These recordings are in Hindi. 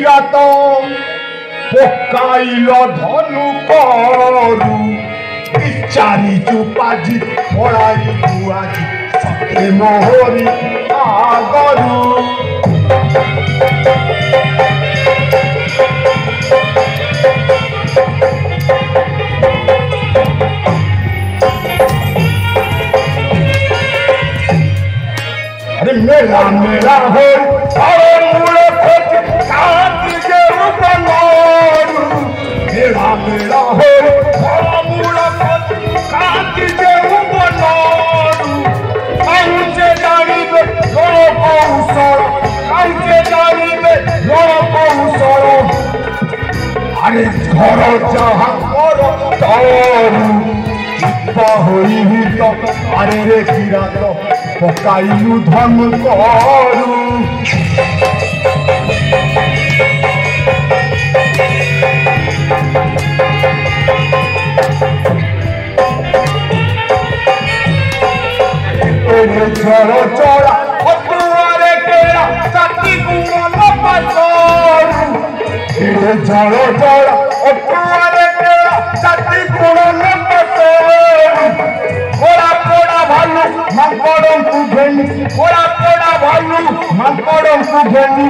किरात पकाइल धनु करू चारी चुपाजी पड़ाई बुआजी सत्य मोहरी आगरू अरे मेला मेला हो अरे मूल खोज शांति के उपनोरू मेला मेला हो अरे मूल खोज शांति के उपनोरू काउचे जानिबे लोक कौशल काउचे जानिबे लोक कौशल अरे घर जहाँ कर तरू होई तो अरे रे किरात पकाइलु धन करू झड़ चौड़ा अतुआरे केरा साथी गुण पासरू झड़ चौड़ा अतुआरे केरा साथी गुण कोड़ा कोड़ा भालू मांकड़ों को घेनी कोड़ा कोड़ा भालू मांकड़ों को घेनी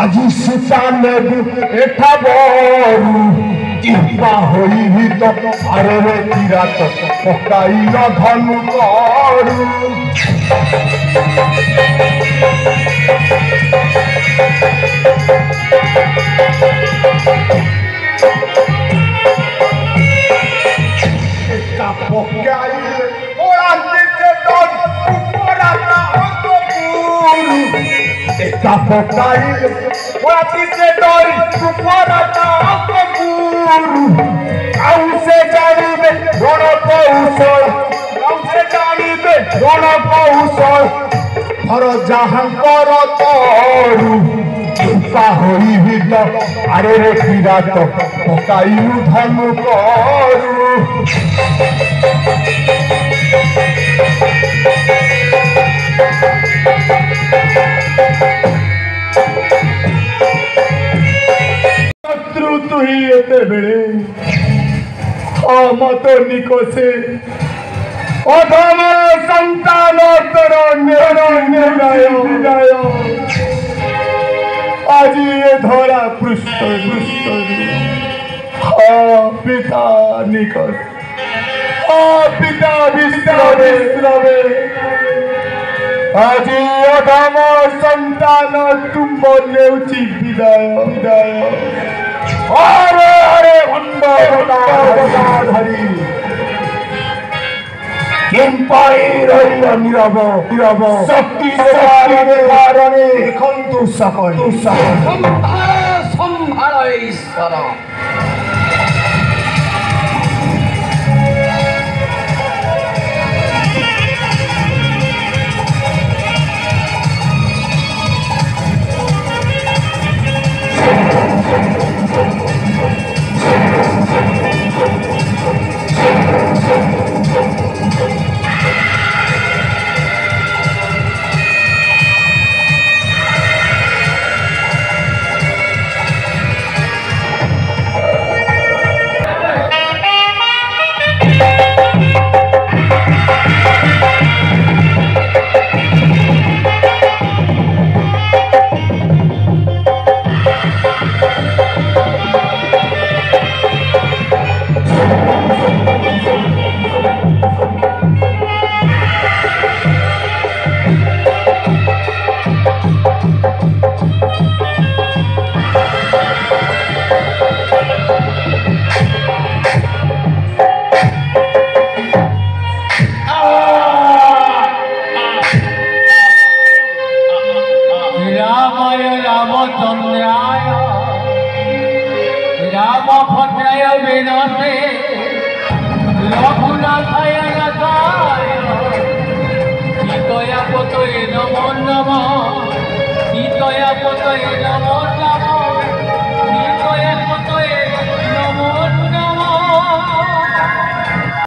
आज सुताने एठा बोरू चिंता होई भी तो अरे रे किरात पकाइल धनु करू जहाँकर तरू चिंता होई भी तो अरे रे किरात पकाइलु धनु करू शत्रु तुही एते बेले मत निकोसे अधम संतान तोर निर्णय आज ये धरा पृष्ठ पिता निकोस पिता विश्रवे आज अधम संतान तुम नेउची विदाय अरे अरे भंड धरी नीरव शक्ति ईश्वर